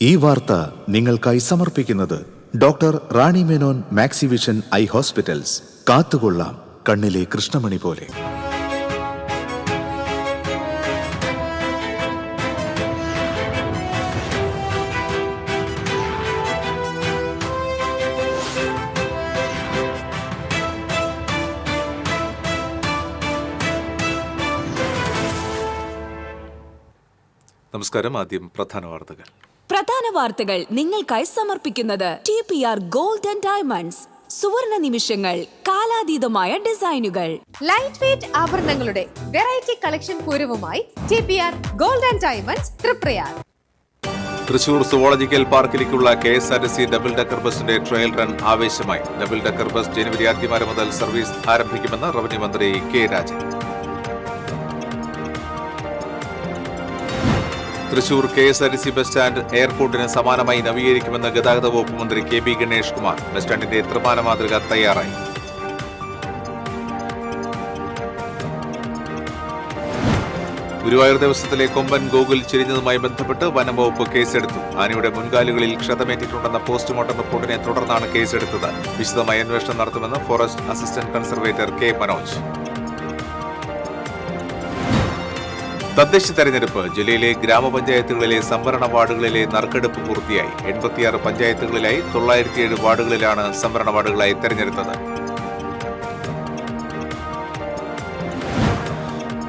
ഈ വാർത്ത നിങ്ങൾക്കായി സമർപ്പിക്കുന്നത് doctor Rani Menon Maxivision I hospitals. കാത്തുകൊള്ളാം കണ്ണിലെ കൃഷ്ണമണി പോലെ. നമസ്കാരം. ആദ്യം പ്രധാന വാർത്തകൾ നിങ്ങൾക്കായി സമർപ്പിക്കുന്നത് TPR ഗോൾഡ് ആൻഡ് ഡയമണ്ട്സ്. സുവർണ നിമിഷങ്ങൾ, കാലാതീതമായ ഡിസൈനുകൾ. ലൈറ്റ് വെയ്റ്റ് ആഭരണങ്ങളുടെ വെറൈറ്റി കളക്ഷൻ പൂരവുമായി TPR gold and diamonds Triprayar. Thrissur zoological പാർക്കിലേക്കുള്ള KSRTC ഡബിൾ ഡെക്കർ ബസിന്റെ ട്രയൽ റൺ ആവേശമായി. ഡബിൾ ഡെക്കർ ബസ് ജനുവരി ആദ്യവാര മുതൽ സർവീസ് ആരംഭിക്കുമെന്ന് റവന്യൂ മന്ത്രി K. Rajan. Thrissur KSRTC bus stand എയർപോർട്ടിന് സമാനമായി നവീകരിക്കുമെന്ന് ഗതാഗത വകുപ്പ് മന്ത്രി KB ഗണേഷ് കുമാർ. ബസ് സ്റ്റാൻഡിന്റെ ത്രിമാന മാതൃക തയ്യാറായി. ഗുരുവായൂർ ദേവസ്വത്തിലെ കൊമ്പൻ ഗോകുൽ ചെരിഞ്ഞതുമായി ബന്ധപ്പെട്ട് വനം വകുപ്പ് കേസെടുത്തു. ആനയുടെ മുൻകാലുകളിൽ ക്ഷതമേറ്റിട്ടുണ്ടെന്ന പോസ്റ്റ്മോർട്ടം റിപ്പോർട്ടിനെ തുടർന്നാണ് കേസെടുത്തത്. വിശദമായ അന്വേഷണം നടത്തുമെന്ന് forest assistant conservator K. Manoj. തദ്ദേശ തെരഞ്ഞെടുപ്പ്. ജില്ലയിലെ ഗ്രാമപഞ്ചായത്തുകളിലെ സംവരണ വാർഡുകളിലെ നറുക്കെടുപ്പ് പൂർത്തിയായി. 86 പഞ്ചായത്തുകളിലായി 907 വാർഡുകളിലാണ് സംവരണ വാർഡുകളായി തെരഞ്ഞെടുത്തത്.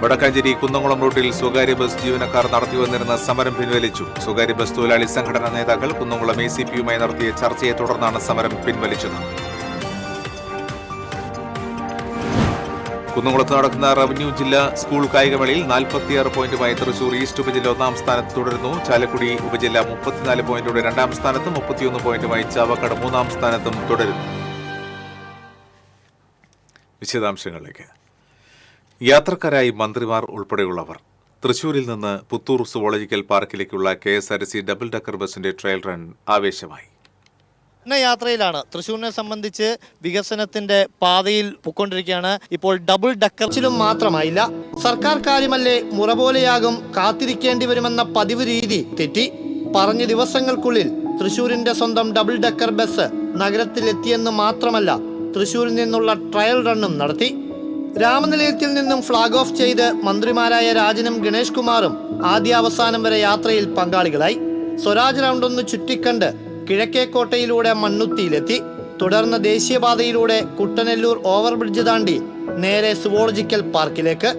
വടക്കാഞ്ചേരി കുന്നംകുളം റൂട്ടിൽ സ്വകാര്യ ബസ് ജീവനക്കാർ നടത്തിവന്നിരുന്ന സമരം പിൻവലിച്ചു. സ്വകാര്യ ബസ് തൊഴിലാളി സംഘടനാ നേതാക്കൾ കുന്നംകുളം ACPയുമായി നടത്തിയ ചർച്ചയെ തുടർന്നാണ് സമരം പിൻവലിച്ചത്. കുന്നംകുളത്ത് നടക്കുന്ന റവന്യൂ ജില്ലാ സ്കൂൾ കായികമേളയിൽ 46 പോയിന്റുമായി തൃശൂർ ഈസ്റ്റ് ഉപജില്ല 1-ാം സ്ഥാനത്ത് തുടരുന്നു. ചാലക്കുടി ഉപജില്ല 34 പോയിന്റോടെ 2-ാം സ്ഥാനത്തും 31 പോയിന്റുമായി ചാവക്കാട് 3-ാം സ്ഥാനത്തും തുടരുന്നു. വിശദാംശങ്ങളിലേക്ക്. യാത്രക്കാരായി മന്ത്രിമാർ ഉൾപ്പെടെയുള്ളവർ. തൃശൂരിൽ നിന്ന് പുത്തൂർ സുവോളജിക്കൽ പാർക്കിലേക്കുള്ള KSRTC ഡബിൾ ഡെക്കർ ബസിന്റെ ട്രയൽ റൺ ആവേശമായി. യാത്രയിലാണ്. തൃശ്ശൂരിനെ സംബന്ധിച്ച് വികസനത്തിന്റെ പാതയിൽ പൊക്കൊണ്ടിരിക്കുകയാണ്. ഇപ്പോൾ ഡബിൾ ഡെക്കറിലും മാത്രമായില്ല, സർക്കാർ കാര്യമല്ലേ മുറ പോലെയാകും, കാത്തിരിക്കേണ്ടി വരുമെന്ന പതിവ് രീതി തെറ്റി. പറഞ്ഞ ദിവസങ്ങൾക്കുള്ളിൽ തൃശ്ശൂരിന്റെ സ്വന്തം ഡബിൾ ഡെക്കർ ബസ് നഗരത്തിലെത്തിയെന്ന് മാത്രമല്ല, തൃശ്ശൂരിൽ നിന്നുള്ള ട്രയൽ റണ്ണും നടത്തി. രാമനിലയത്തിൽ നിന്നും ഫ്ളാഗ് ഓഫ് ചെയ്ത് മന്ത്രിമാരായ രാജനും ഗണേഷ് കുമാറും ആദ്യാവസാനം വരെ യാത്രയിൽ പങ്കാളികളായി. സ്വരാജ് റൗണ്ടൊന്ന് ചുറ്റിക്കണ്ട് കിഴക്കേക്കോട്ടയിലൂടെ മണ്ണുത്തിയിലെത്തി. തുടർന്ന് ദേശീയപാതയിലൂടെ കുട്ടനെല്ലൂർ ഓവർബ്രിഡ്ജ് താണ്ടി നേരെ സുവോളജിക്കൽ പാർക്കിലേക്ക്.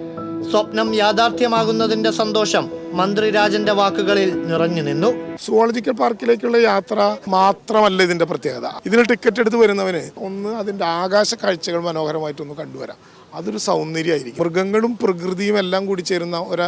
സ്വപ്നം യാഥാർത്ഥ്യമാകുന്നതിന്റെ സന്തോഷം മന്ത്രി രാജന്റെ വാക്കുകളിൽ നിറഞ്ഞു നിന്നു. സുവോളജിക്കൽ പാർക്കിലേക്കുള്ള യാത്ര മാത്രമല്ല ഇതിന്റെ പ്രത്യേകത. ഇതിന് ടിക്കറ്റ് എടുത്ത് വരുന്നവന് ഒന്ന് അതിന്റെ ആകാശ കാഴ്ചകൾ മനോഹരമായിട്ടൊന്ന് കണ്ടുവരാം. അതൊരു സൗന്ദര്യമായിരിക്കും. മൃഗങ്ങളും പ്രകൃതിയും എല്ലാം കൂടി ചേരുന്ന ഒരു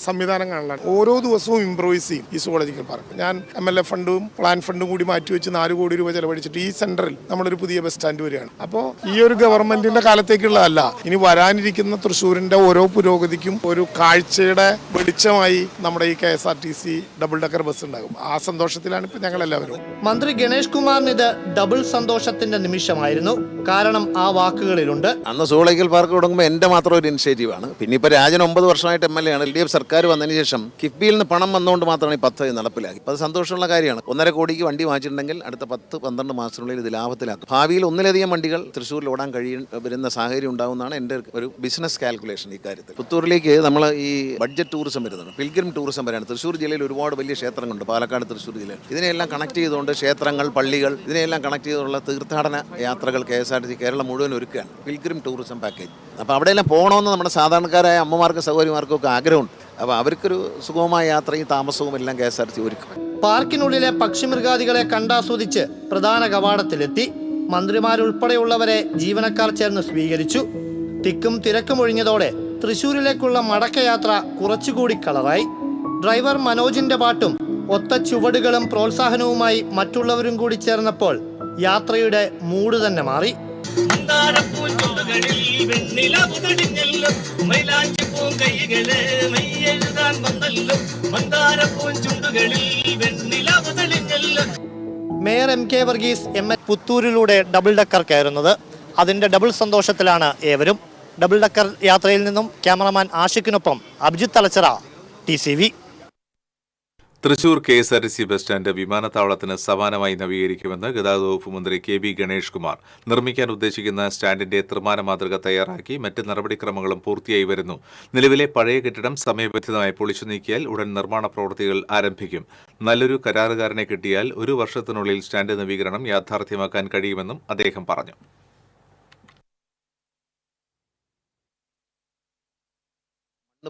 സംവിധാനം കാണാനാണ്. ഓരോ ദിവസവും ഇംപ്രൂവൈസ് ചെയ്യും ഈ സുവോളജിക്കൽ പാർക്ക്. ഞാൻ MLA ഫണ്ടും പ്ലാൻ ഫണ്ടും കൂടി മാറ്റിവെച്ച് 4 കോടി രൂപ ചെലവഴിച്ചിട്ട് ഈ സെന്ററിൽ നമ്മളൊരു പുതിയ ബസ് സ്റ്റാൻഡ് വരികയാണ്. അപ്പോൾ ഈ ഒരു ഗവൺമെന്റിന്റെ കാലത്തേക്കുള്ളതല്ല, ഇനി വരാനിരിക്കുന്ന തൃശ്ശൂരിന്റെ ഓരോ പുരോഗതിക്കും ഒരു കാഴ്ചയുടെ വെളിച്ചമായി നമ്മുടെ ഈ KSRTC ഡബിൾ ഡെക്കർ ബസ് ഉണ്ടാകും. ആ സന്തോഷത്തിലാണ് ഇപ്പൊ ഞങ്ങൾ എല്ലാവരും. മന്ത്രി ഗണേഷ് കുമാറിന് ഇത് ഡബിൾ സന്തോഷത്തിന്റെ നിമിഷമായിരുന്നു. കാരണം ആ വാക്കുകളിലുണ്ട്. അന്ന് സുവോളജിക്കൽ പാർക്ക് തുടങ്ങുമ്പോൾ എൻ്റെ മാത്രം ഒരു ഇനിഷ്യേറ്റീവാണ്. പിന്നെ ഇപ്പോൾ രാജൻ 9 വർഷമായിട്ട് MLA ആണ്. LDF സർക്കാർ വന്നതിന് ശേഷം കിഫ്ബിയിൽ നിന്ന് പണം വന്നുകൊണ്ട് മാത്രമാണ് ഈ പദ്ധതി നടപ്പിലാക്കി. അത് സന്തോഷമുള്ള കാര്യമാണ്. 1.5 കോടിക്ക് വണ്ടി വാങ്ങിച്ചിട്ടുണ്ടെങ്കിൽ അടുത്ത 10-12 മാസത്തിനുള്ളിൽ ഇത് ലാഭത്തിലാക്കും. ഭാവിയിൽ 1-ലധികം വണ്ടികൾ തൃശ്ശൂരിൽ ഓടാൻ വരുന്ന സാഹചര്യം ഉണ്ടാകുന്നതാണ് എൻ്റെ ഒരു ബിസിനസ് കാൽക്കുലേഷൻ. ഈ കാര്യത്തിൽ പുത്തൂരിലേക്ക് നമ്മൾ ഈ ബഡ്ജറ്റ് ടൂറിസം വരുന്നുണ്ട്, പിൽഗ്രിം ടൂറിസം വരാണ്. തൃശ്ശൂർ ജില്ലയിൽ ഒരുപാട് വലിയ ക്ഷേത്രങ്ങളുണ്ട്, പാലക്കാട് തൃശ്ശൂർ ജില്ലയിൽ. ഇതിനെല്ലാം കണക്ട് ചെയ്തുകൊണ്ട് ക്ഷേത്രങ്ങൾ, പള്ളികൾ, ഇതിനെല്ലാം കണക്ട് ചെയ്തുള്ള തീർത്ഥാടന യാത്രകൾ KSRTC കേരളം മുഴുവൻ ഒരുക്കുകയാണ്. Pilgrim tourism package. അപ്പോൾ അവിടെയെല്ലാം പോകണമെന്ന് നമ്മുടെ സാധാരണക്കാരായ അമ്മമാർക്കും സഹോദരിമാർക്കും ഒക്കെ ആഗ്രഹമുണ്ട്. അപ്പോൾ അവർക്കൊരു സുഗമമായ യാത്രയും താമസവും എല്ലാം KSRTC ഒരുക്കും. പാർക്കിനുള്ളിലെ പക്ഷിമൃഗാദികളെ കണ്ടാസ്വദിച്ച് പ്രധാന കവാടത്തിലെത്തി. മന്ത്രിമാരുൾപ്പെടെയുള്ളവരെ ജീവനക്കാർ ചേർന്ന് സ്വീകരിച്ചു. തിക്കും തിരക്കും ഒഴിഞ്ഞതോടെ തൃശ്ശൂരിലേക്കുള്ള മടക്കയാത്ര കുറച്ചുകൂടി കളറായി. ഡ്രൈവർ മനോജിന്റെ പാട്ടും ഒത്ത ചുവടുകളും പ്രോത്സാഹനവുമായി മറ്റുള്ളവരും കൂടി ചേർന്നപ്പോൾ യാത്രയുടെ മൂഡ് തന്നെ മാറി. മേയർ MK വർഗീസ് പുത്തൂരിലൂടെ ഡബിൾ ഡെക്കർ കയറുന്നത്. അതിന്റെ ഡബിൾ സന്തോഷത്തിലാണ് ഏവരും. ഡബിൾ ഡെക്കർ യാത്രയിൽ നിന്നും ക്യാമറമാൻ ആഷിഖിനൊപ്പം Abhijith Thalachira, TCV. Thrissur KSRTC bus stand വിമാനത്താവളത്തിന് സമാനമായി നവീകരിക്കുമെന്ന് ഗതാഗത വകുപ്പ് മന്ത്രി KB ഗണേഷ് കുമാർ. നിർമ്മിക്കാൻ ഉദ്ദേശിക്കുന്ന സ്റ്റാൻഡിന്റെ ത്രിമാന മാതൃക തയ്യാറാക്കി മറ്റ് നടപടിക്രമങ്ങളും പൂർത്തിയായി വരുന്നു. നിലവിലെ പഴയ കെട്ടിടം സമയബന്ധിതമായി പൊളിച്ചു നീക്കിയാൽ ഉടൻ നിർമ്മാണ പ്രവൃത്തികൾ ആരംഭിക്കും. നല്ലൊരു കരാറുകാരനെ കിട്ടിയാൽ 1 വർഷത്തിനുള്ളിൽ സ്റ്റാൻഡ് നവീകരണം യാഥാർത്ഥ്യമാക്കാൻ കഴിയുമെന്നും അദ്ദേഹം പറഞ്ഞു.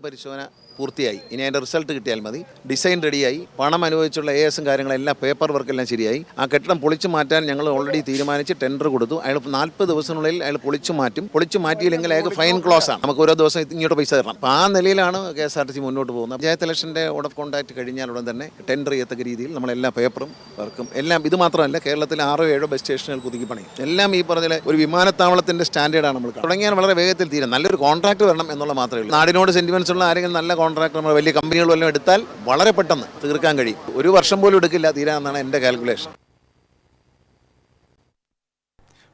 പരിശോധന പൂർത്തിയായി. ഇനി അതിൻ്റെ റിസൾട്ട് കിട്ടിയാൽ മതി. ഡിസൈൻ റെഡിയായി, പണം അനുവദിച്ചുള്ള AS കാര്യങ്ങളെല്ലാം പേപ്പർ വർക്കെല്ലാം ശരിയായി. ആ കെട്ടിടം പൊളിച്ചു മാറ്റാൻ ഞങ്ങൾ ഓൾറെഡി തീരുമാനിച്ച് ടെൻഡർ കൊടുത്തു. അയാൾ 40 ദിവസത്തിനുള്ളിൽ അയാൾ പൊളിച്ചു മാറ്റും. പൊളിച്ചു മാറ്റിയില്ലെങ്കിൽ അയാൾക്ക് ഫൈൻ ക്ലോസ് ആണ്. നമുക്ക് ഓരോ ദിവസം ഇങ്ങോട്ട് പൈസ തരണം. അപ്പോൾ ആ നിലയിലാണ് KSRTC മുന്നോട്ട് പോകുന്നത്. പഞ്ചായത്ത് ഇലക്ഷൻ്റെ ഓർഡർ ഓഫ് കോൺടാക്ട് കഴിഞ്ഞാൽ ഉടൻ തന്നെ ടെൻഡർ ചെയ്യത്തക്ക രീതിയിൽ നമ്മളെല്ലാ പേപ്പറും വർക്കും എല്ലാം. ഇത് മാത്രമല്ല, കേരളത്തിൽ 6-7 ബസ് സ്റ്റേഷനുകൾ പുതുക്കി പണിയും. എല്ലാം ഈ പറഞ്ഞ ഒരു വിമാനത്താവളത്തിൻ്റെ സ്റ്റാൻഡേർഡാണ് നമ്മൾ തുടങ്ങിയാൽ വളരെ വേഗത്തിൽ തീരും. നല്ലൊരു കോൺട്രാക്ട് വരണം എന്നുള്ള മാത്രമേ ഉള്ളൂ. നാടിനോട് സെന്റിമെന്റ്സ് ഉള്ള ആരെങ്കിലും നല്ല കോൺട്രാക്ടർ നമ്മൾ വലിയ കമ്പനികളെല്ലാം എടുത്താൽ വളരെ പെട്ടെന്ന് തീർക്കാൻ കഴിയും. 1 വർഷം പോലും എടുക്കില്ല തീരാന്നാണ് എൻ്റെ കാൽക്കുലേഷൻ.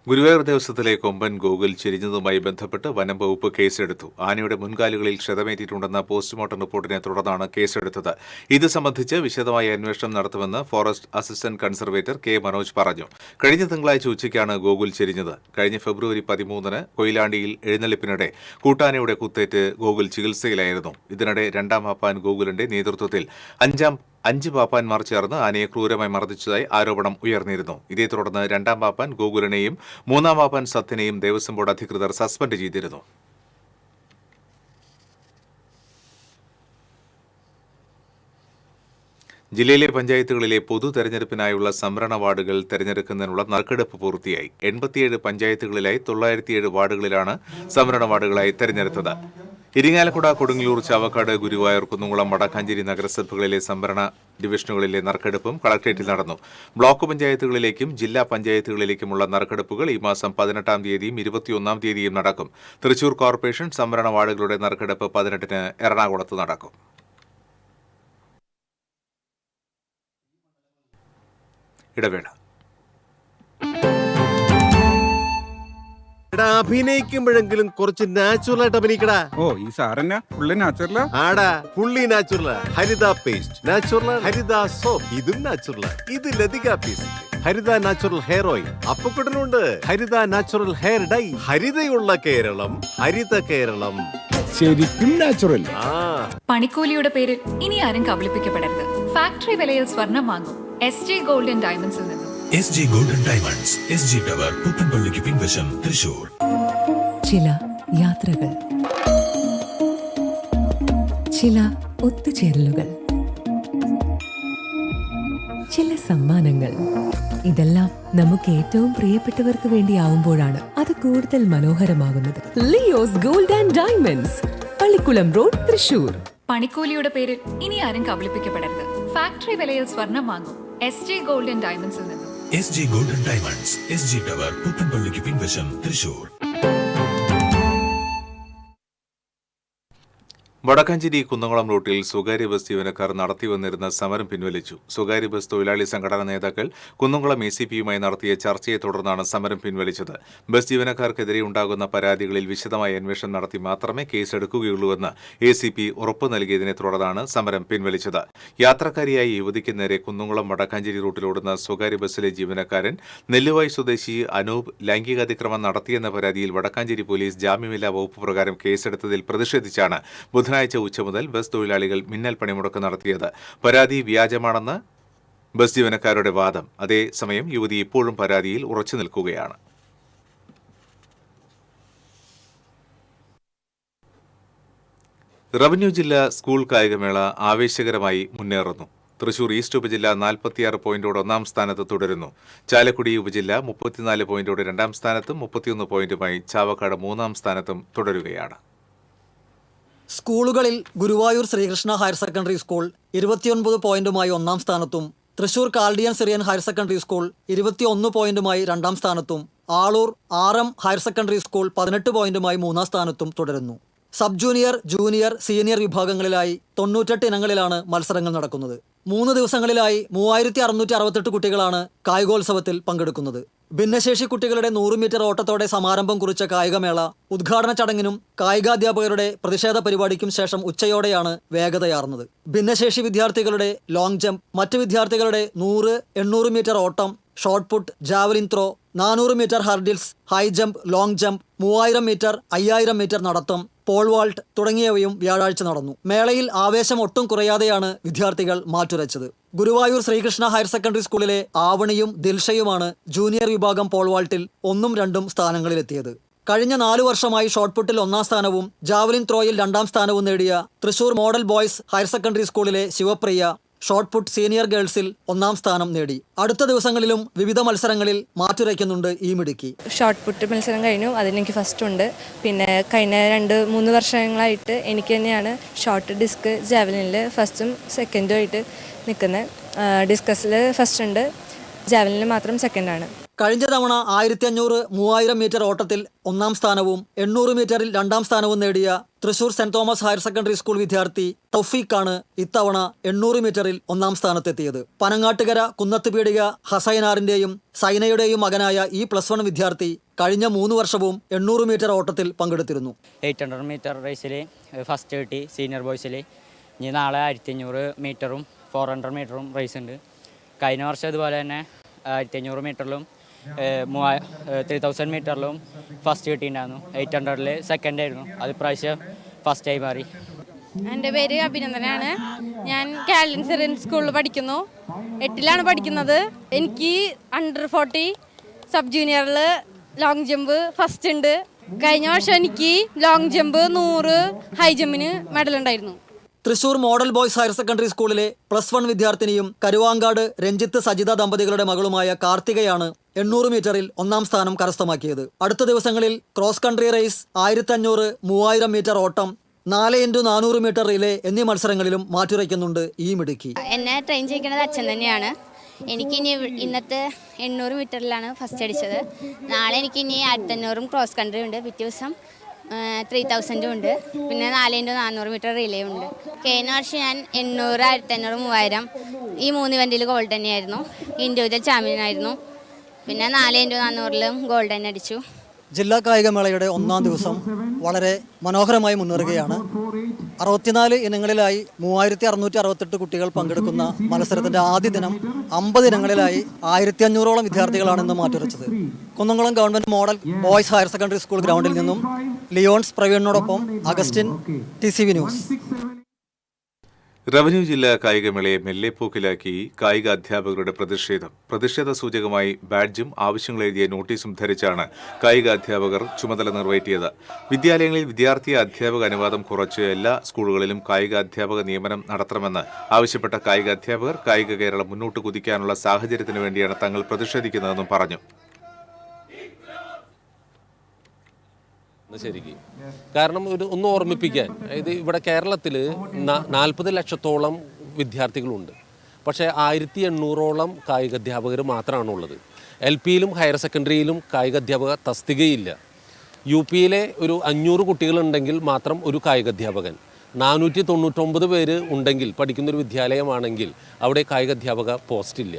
ഗുരുവായൂർ ദേവസ്വത്തിലെ കൊമ്പൻ ഗോകുൽ ചെരിഞ്ഞതുമായി ബന്ധപ്പെട്ട് വനം വകുപ്പ് കേസെടുത്തു. ആനയുടെ മുൻകാലുകളിൽ ക്ഷതമേറ്റിട്ടുണ്ടെന്ന പോസ്റ്റ്മോർട്ടം റിപ്പോർട്ടിനെ തുടർന്നാണ് കേസെടുത്തത്. ഇത് സംബന്ധിച്ച് വിശദമായ അന്വേഷണം നടത്തുമെന്ന് forest assistant conservator K Manoj പറഞ്ഞു. കഴിഞ്ഞ തിങ്കളാഴ്ച ഉച്ചയ്ക്കാണ് ഗോകുൽ ചെരിഞ്ഞത്. കഴിഞ്ഞ ഫെബ്രുവരി 13-ന് കൊയിലാണ്ടിയിൽ എഴുന്നള്ളിപ്പിനിടെ കൂട്ടാനയുടെ കുത്തേറ്റ് ഗോകുൽ ചികിത്സയിലായിരുന്നു. ഇതിനിടെ രണ്ടാം പാപ്പാൻ ഗോകുലിന്റെ നേതൃത്വത്തിൽ 5 പാപ്പാന്മാർ ചേർന്ന് ആനയെ ക്രൂരമായി മർദ്ദിച്ചതായി ആരോപണം ഉയർന്നിരുന്നു. ഇതേ തുടർന്ന് രണ്ടാം പാപ്പാൻ ഗോകുലിനെയും 3-ാം പാപ്പാൻ സത്യനെയും ദേവസ്വം ബോർഡ് അധികൃതർ സസ്പെൻഡ് ചെയ്തിരുന്നു. ജില്ലയിലെ പഞ്ചായത്തുകളിലെ പൊതു തെരഞ്ഞെടുപ്പിനായുള്ള സംവരണ വാർഡുകൾ തെരഞ്ഞെടുക്കുന്നതിനുള്ള നറുക്കെടുപ്പ് പൂർത്തിയായി. 87 പഞ്ചായത്തുകളിലായി 907 വാർഡുകളിലാണ് സംവരണ വാർഡുകളായി തെരഞ്ഞെടുത്തത്. ഇരിങ്ങാലക്കുട, കൊടുങ്ങല്ലൂർ, ചാവക്കാട്, ഗുരുവായൂർ, കുന്നംകുളം, വടക്കാഞ്ചേരി നഗരസഭകളിലെ സംവരണ ഡിവിഷനുകളിലെ നറുക്കെടുപ്പും കളക്ടറേറ്റിൽ നടന്നു. ബ്ലോക്ക് പഞ്ചായത്തുകളിലേക്കും ജില്ലാ പഞ്ചായത്തുകളിലേക്കുമുള്ള നറുക്കെടുപ്പുകൾ ഈ മാസം 18-ാം തീയതിയും 21-ാം തീയതിയും നടക്കും. തൃശൂർ കോർപ്പറേഷൻ സംവരണ വാർഡുകളുടെ നറുക്കെടുപ്പ് 18-ന് എറണാകുളത്ത് നടക്കും. ഇടവേള. അഭിനയിക്കുമ്പോഴെങ്കിലും കുറച്ച് നാച്ചുറൽ ആയിട്ട് അഭിനയിക്കടാ. ഓ, ഈ സാറന്നെ ഫുള്ളി നാച്ചുറലാ? ആടാ, ഫുള്ളി നാച്ചുറലാ. ഹരിത പേസ്റ്റ് നാച്ചുറൽ, ഹരിത സോപ്പ് ഇതും നാച്ചുറൽ, ഇത് ലതിക പേസ്റ്റ്, ഹരിത നാച്ചുറൽ ഹെയർ ഓയിൽ, അപ്പക്കുട്ടനുണ്ട് ഹരിത natural hair dye. ഹരിതയുള്ള Keralam, Haritha Keralam, ശരിക്കും നാച്ചുറൽ. പണിക്കൂലിയുടെ പേരിൽ ഇനി ആരും കബളിപ്പിക്കപ്പെടരുത്. ഫാക്ടറി വിലയിൽ സ്വർണം വാങ്ങും SG ഗോൾഡ് ആൻഡ് ഡയമണ്ട്സിൽ നിന്നും. SG gold and diamonds, SG tower, പുത്തൻപള്ളിക്ക് പിൻവശം, തൃശൂർ. ചില യാത്രകൾ, ചില ഒത്തുചേരലുകൾ, ചില സമ്മാനങ്ങൾ, ഇതെല്ലാം നമുക്ക് ഏറ്റവും പ്രിയപ്പെട്ടവർക്ക് വേണ്ടിയാവുമ്പോഴാണ് അത് കൂടുതൽ മനോഹരമാകുന്നത്. Leo's gold and diamonds, Pallikulam road, Thrissur. പണിക്കൂലിയുടെ പേരിൽ ഇനി ആരും കബളിപ്പിക്കപ്പെടരുത്. ഫാക്ടറി വിലയിൽ സ്വർണം വാങ്ങും SG ഗോൾഡ് ആൻഡ് ഡയമണ്ട്സിൽ നിന്നും. SG gold and diamonds, SG tower, പുത്തൻപള്ളിക്ക് പിൻവശം, തൃശൂർ. വടക്കാഞ്ചേരി കുന്നംകുളം റൂട്ടിൽ സ്വകാര്യ ബസ് ജീവനക്കാർ നടത്തിവന്നിരുന്ന സമരം പിൻവലിച്ചു. സ്വകാര്യ ബസ് തൊഴിലാളി സംഘടനാ നേതാക്കൾ കുന്നംകുളം ACPയുമായി നടത്തിയ ചർച്ചയെ തുടർന്നാണ് സമരം പിൻവലിച്ചത്. ബസ് ജീവനക്കാർക്കെതിരെ ഉണ്ടാകുന്ന പരാതികളിൽ വിശദമായ അന്വേഷണം നടത്തി മാത്രമേ കേസെടുക്കുകയുള്ളൂവെന്ന് ACP ഉറപ്പു നൽകിയതിനെ തുടർന്നാണ് സമരം പിൻവലിച്ചത്. യാത്രക്കാരിയായ യുവതിക്ക് നേരെ കുന്നംകുളം വടക്കാഞ്ചേരി റൂട്ടിലോടുന്ന സ്വകാര്യ ബസ്സിലെ ജീവനക്കാരൻ നെല്ലുവായി സ്വദേശി അനൂപ് ലൈംഗികാതിക്രമം നടത്തിയെന്ന പരാതിയിൽ വടക്കാഞ്ചേരി പോലീസ് ജാമ്യമില്ലാ വകുപ്പ് പ്രകാരം കേസെടുത്തതിൽ പ്രതിഷേധിച്ചാണ് ബുധനാഴ്ച ഉച്ച മുതൽ ബസ് തൊഴിലാളികൾ മിന്നൽ പണിമുടക്ക് നടത്തിയത്. പരാതി വ്യാജമാണെന്ന് ബസ് ജീവനക്കാരുടെ വാദം. അതേസമയം യുവതി ഇപ്പോഴും പരാതിയിൽ ഉറച്ചു നിൽക്കുകയാണ്. റവന്യൂ ജില്ലാ സ്കൂൾ കായികമേള ആവേശകരമായി മുന്നേറുന്നു. തൃശൂർ ഈസ്റ്റ് ഉപജില്ല 46 പോയിന്റോടെ 1-ാം സ്ഥാനത്ത് തുടരുന്നു. ചാലക്കുടി ഉപജില്ല 34 പോയിന്റോടെ 2-ാം സ്ഥാനത്തും 31 പോയിന്റുമായി ചാവക്കാട് 3-ാം സ്ഥാനത്തും തുടരുകയാണ്. സ്കൂളുകളിൽ Guruvayur Sreekrishna higher secondary school 29 പോയിന്റുമായി 1-ാം സ്ഥാനത്തും, Thrissur Chaldean Syrian higher secondary school 21 പോയിന്റുമായി 2-ാം സ്ഥാനത്തും, Aloor RM higher secondary school 18 പോയിന്റുമായി 3-ാം സ്ഥാനത്തും തുടരുന്നു. സബ് ജൂനിയർ, ജൂനിയർ, സീനിയർ വിഭാഗങ്ങളിലായി 98 ഇനങ്ങളിലാണ് മത്സരങ്ങൾ നടക്കുന്നത്. 3 ദിവസങ്ങളിലായി 3668 കുട്ടികളാണ് കായികോത്സവത്തിൽ പങ്കെടുക്കുന്നത്. ഭിന്നശേഷി കുട്ടികളുടെ 100 മീറ്റർ ഓട്ടത്തോടെ സമാരംഭം കുറിച്ച കായികമേള ഉദ്ഘാടന ചടങ്ങിനും കായികാധ്യാപകരുടെ പ്രതിഷേധ പരിപാടിക്കും ശേഷം ഉച്ചയോടെയാണ് വേഗതയാർന്നത്. ഭിന്നശേഷി വിദ്യാർത്ഥികളുടെ ലോങ് ജമ്പ്, മറ്റ് വിദ്യാർത്ഥികളുടെ 100, 800 മീറ്റർ ഓട്ടം, shot put, javelin throw, 400 metre hurdles, high jump, long jump, 3000 metre, 5000 metre നടത്തം, പോൾ വാൾട്ട് തുടങ്ങിയവയും വ്യാഴാഴ്ച നടന്നു. മേളയിൽ ആവേശം ഒട്ടും കുറയാതെയാണ് വിദ്യാർത്ഥികൾ മാറ്റുരച്ചത്. ഗുരുവായൂർ ശ്രീകൃഷ്ണ ഹയർ സെക്കൻഡറി സ്കൂളിലെ ആവണിയും ദിൽഷയുമാണ് ജൂനിയർ വിഭാഗം പോൾ വാൾട്ടിൽ 1ഉം 2ഉം സ്ഥാനങ്ങളിലെത്തിയത്. കഴിഞ്ഞ 4 വർഷമായി ഷോട്ട്പുട്ടിൽ 1ാം സ്ഥാനവും ജാവലിൻ ത്രോയിൽ 2ാം സ്ഥാനവും നേടിയ Thrissur model boys higher secondary സ്കൂളിലെ ശിവപ്രിയ ഷോട്ട് പുട്ട് സീനിയർ ഗേൾസിൽ 1ാം സ്ഥാനം നേടി. അടുത്ത ദിവസങ്ങളിലും വിവിധ മത്സരങ്ങളിൽ മാറ്റുരയ്ക്കുന്നുണ്ട് ഈ മിടുക്കി. ഷോട്ട് പുട്ട് മത്സരം കഴിഞ്ഞു, അതിലെനിക്ക് ഫസ്റ്റ് ഉണ്ട്. പിന്നെ കഴിഞ്ഞ 2-3 വർഷങ്ങളായിട്ട് എനിക്ക് തന്നെയാണ് ഷോട്ട് ഡിസ്ക് ജാവലിനിൽ ഫസ്റ്റും സെക്കൻഡും ആയിട്ട് നിൽക്കുന്നത്. ഡിസ്കസിൽ ഫസ്റ്റ് ഉണ്ട്, ജാവലിനിൽ മാത്രം സെക്കൻഡാണ്. കഴിഞ്ഞ തവണ 1500, 3000 മീറ്റർ ഓട്ടത്തിൽ 1ാം സ്ഥാനവും 800 മീറ്ററിൽ 2ാം സ്ഥാനവും നേടിയ Thrissur saint Thomas higher secondary school വിദ്യാർത്ഥി തൗഫീഖാണ് ഇത്തവണ 800 മീറ്ററിൽ 1ാം സ്ഥാനത്തെത്തിയത്. പനങ്ങാട്ടുകര കുന്നത്തുപീടിക ഹസൈനാറിന്റെയും സൈനയുടെയും മകനായ ഈ +1 വിദ്യാർത്ഥി കഴിഞ്ഞ 3 വർഷവും 800 മീറ്റർ ഓട്ടത്തിൽ പങ്കെടുത്തിരുന്നു. 800 മീറ്റർ റേസിൽ ഫസ്റ്റ് കിട്ടി സീനിയർ ബോയ്സിൽ. ഇനി നാളെ 1500 മീറ്ററും 400 മീറ്ററും റേസ് ഉണ്ട്. കഴിഞ്ഞ വർഷം ഇതുപോലെ തന്നെ 1500 മീറ്ററിലും 3000 മീറ്ററിലും ഫസ്റ്റ് കിട്ടിയിട്ടുണ്ടായിരുന്നു. 800-ൽ സെക്കൻഡ് ആയിരുന്നു. അത് പ്രാവശ്യം ഫസ്റ്റായി മാറി. എൻ്റെ പേര് അഭിനന്ദനാണ്. ഞാൻ കാലിൻ സിറിയൻ സ്കൂളിൽ പഠിക്കുന്നു. 8ലാണ് പഠിക്കുന്നത്. എനിക്ക് അണ്ടർ 40 സബ് ജൂനിയറിൽ ലോങ് ജമ്പ് ഫസ്റ്റ് ഉണ്ട്. കഴിഞ്ഞ വർഷം എനിക്ക് ലോങ് ജമ്പ് 100 ഹൈ ജമ്പിന് മെഡൽ ഉണ്ടായിരുന്നു. Thrissur model boys higher secondary സ്കൂളിലെ +1 വിദ്യാർത്ഥിനിയും കരുവാങ്കാട് രഞ്ജിത്ത് സജിത ദമ്പതികളുടെ മകളുമായ കാർത്തികയാണ് 800 മീറ്ററിൽ 1ാം സ്ഥാനം കരസ്ഥമാക്കിയത്. അടുത്ത ദിവസങ്ങളിൽ ക്രോസ് കൺട്രി റേസ്, 1500, 3000 മീറ്റർ ഓട്ടം, 4x400 മീറ്റർ റിലേ എന്നീ മത്സരങ്ങളിലും മാറ്റുരയ്ക്കുന്നുണ്ട് ഈ മിടുക്കി. എന്നെ ട്രെയിൻ ചെയ്യിക്കുന്നത് അച്ഛൻ തന്നെയാണ്. എനിക്കിനി ഇന്നത്തെ 800 മീറ്ററിലാണ് ഫസ്റ്റ് അടിച്ചത്. നാളെ എനിക്കിനി 1500 ക്രോസ് കൺട്രി ഉണ്ട്. പിറ്റേ ദിവസം 3000 ഉണ്ട്. പിന്നെ 4x400 മീറ്റർ റിലേ ഉണ്ട്. കഴിഞ്ഞ വർഷം ഞാൻ 800, 1500, 3000 ഈ 3 ഇവൻറ്റിൽ ഗോൾഡ് തന്നെയായിരുന്നു. ഇൻഡിവിജ്വൽ ചാമ്പ്യനായിരുന്നു. പിന്നെ 4x400-ലും ഗോൾഡ് തന്നെ അടിച്ചു. ജില്ലാ കായികമേളയുടെ 1ാം ദിവസം വളരെ മനോഹരമായി മുന്നേറുകയാണ്. 64 ഇനങ്ങളിലായി 3668 കുട്ടികൾ പങ്കെടുക്കുന്ന മത്സരത്തിന്റെ ആദ്യ ദിനം 50 ഇനങ്ങളിലായി 1500ഓളം വിദ്യാർത്ഥികളാണ് ഇന്ന് മാറ്റുരച്ചത്. Kunnamkulam government model boys higher secondary school ഗ്രൗണ്ടിൽ നിന്നും ലിയോൺസ് പ്രവീണിനോടൊപ്പം അഗസ്റ്റിൻ, TCV ന്യൂസ്. റവന്യൂ ജില്ലാ കായികമേളയെ മെല്ലെപ്പോക്കിലാക്കി കായിക അധ്യാപകരുടെ പ്രതിഷേധ സൂചകമായി ബാഡ്ജും ആവശ്യങ്ങളെഴുതിയ നോട്ടീസും ധരിച്ചാണ് കായിക അധ്യാപകർ ചുമതല നിറവേറ്റിയത്. വിദ്യാലയങ്ങളിൽ വിദ്യാർത്ഥി അധ്യാപക അനുവാദം കുറച്ച് എല്ലാ സ്കൂളുകളിലും കായിക അധ്യാപക നിയമനം നടത്തണമെന്ന് ആവശ്യപ്പെട്ട കായിക അധ്യാപകർ കായിക കേരളം മുന്നോട്ട് കുതിക്കാനുള്ള സാഹചര്യത്തിനു വേണ്ടിയാണ് തങ്ങൾ പ്രതിഷേധിക്കുന്നതെന്നും പറഞ്ഞു. ശരിക്കും കാരണം ഒന്ന് ഓർമ്മിപ്പിക്കാൻ, അതായത് ഇവിടെ കേരളത്തിൽ 40 ലക്ഷത്തോളം വിദ്യാർത്ഥികളുണ്ട്. പക്ഷേ 1800ഓളം കായികാധ്യാപകർ മാത്രമാണുള്ളത്. LP-യിലും ഹയർ സെക്കൻഡറിയിലും കായികാധ്യാപക തസ്തികയില്ല. UP-യിലെ ഒരു 500 കുട്ടികളുണ്ടെങ്കിൽ മാത്രം ഒരു കായികാധ്യാപകൻ. 499 പേര് ഉണ്ടെങ്കിൽ പഠിക്കുന്നൊരു വിദ്യാലയമാണെങ്കിൽ അവിടെ കായികാധ്യാപക പോസ്റ്റില്ല.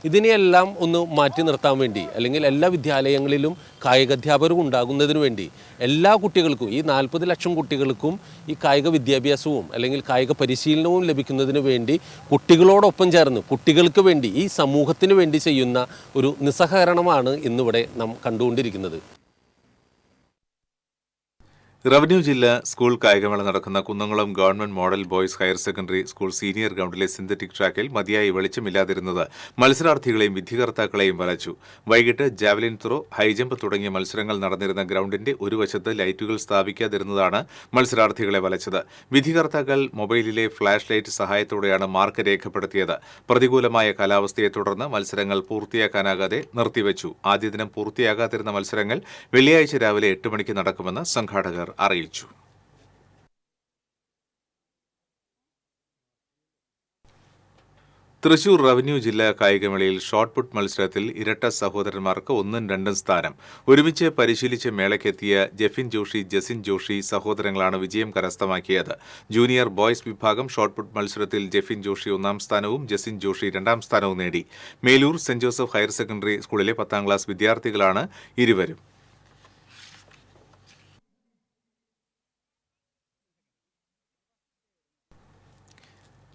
ഇതിനെയെല്ലാം ഒന്ന് മാറ്റി നിർത്താൻ വേണ്ടി, അല്ലെങ്കിൽ എല്ലാ വിദ്യാലയങ്ങളിലും കായികാധ്യാപകർ ഉണ്ടാകുന്നതിന് വേണ്ടി എല്ലാ കുട്ടികൾക്കും, ഈ 40 ലക്ഷം കുട്ടികൾക്കും ഈ കായിക വിദ്യാഭ്യാസവും അല്ലെങ്കിൽ കായിക പരിശീലനവും ലഭിക്കുന്നതിന് വേണ്ടി കുട്ടികളോടൊപ്പം ചേർന്ന് കുട്ടികൾക്ക് വേണ്ടി, ഈ സമൂഹത്തിന് വേണ്ടി ചെയ്യുന്ന ഒരു നിസ്സഹകരണമാണ് ഇന്നിവിടെ നാം കണ്ടുകൊണ്ടിരിക്കുന്നത്. റവന്യൂ ജില്ലാ സ്കൂൾ കായികമേള നടക്കുന്ന Kunnamkulam government model boys higher secondary school senior ഗ്രൗണ്ടിലെ സിന്തറ്റിക് ട്രാക്കിൽ മതിയായി വെളിച്ചമില്ലാതിരുന്നത് മത്സരാർത്ഥികളെയും വിധികർത്താക്കളെയും വലച്ചു. വൈകിട്ട് ജാവലിൻ ത്രോ, ഹൈജമ്പ് തുടങ്ങിയ മത്സരങ്ങൾ നടന്നിരുന്ന ഗ്രൗണ്ടിന്റെ ഒരു വശത്ത് ലൈറ്റുകൾ സ്ഥാപിക്കാതിരുന്നതാണ് മത്സരാർത്ഥികളെ വലച്ചത്. വിധികർത്താക്കൾ മൊബൈലിലെ ഫ്ലാഷ് ലൈറ്റ് സഹായത്തോടെയാണ് മാർക്ക് രേഖപ്പെടുത്തിയത്. പ്രതികൂലമായ കാലാവസ്ഥയെ തുടർന്ന് മത്സരങ്ങൾ പൂർത്തിയാക്കാനാകാതെ നിർത്തിവച്ചു. ആദ്യ ദിനം പൂർത്തിയാകാതിരുന്ന മത്സരങ്ങൾ വെള്ളിയാഴ്ച രാവിലെ 8 മണിക്ക് നടക്കുമെന്ന് സംഘാടകർ അറിയിച്ചു. തൃശൂർ റവന്യൂ ജില്ലാ കായികമേളയിൽ ഷോട്ട്പുട്ട് മത്സരത്തിൽ ഇരട്ട സഹോദരന്മാർക്ക് 1ഉം 2ഉം സ്ഥാനം. ഒരുമിച്ച് പരിശീലിച്ച് മേളയ്ക്കെത്തിയ ജെഫിൻ ജോഷി, ജസിൻ ജോഷി സഹോദരങ്ങളാണ് വിജയം കരസ്ഥമാക്കിയത്. ജൂനിയർ ബോയ്സ് വിഭാഗം ഷോട്ട്പുട്ട് മത്സരത്തിൽ ജെഫിൻ ജോഷി 1ാം സ്ഥാനവും ജസിൻ ജോഷി 2ാം സ്ഥാനവും നേടി. Melur saint Joseph higher secondary സ്കൂളിലെ 10ാം ക്ലാസ് വിദ്യാർത്ഥികളാണ് ഇരുവരും.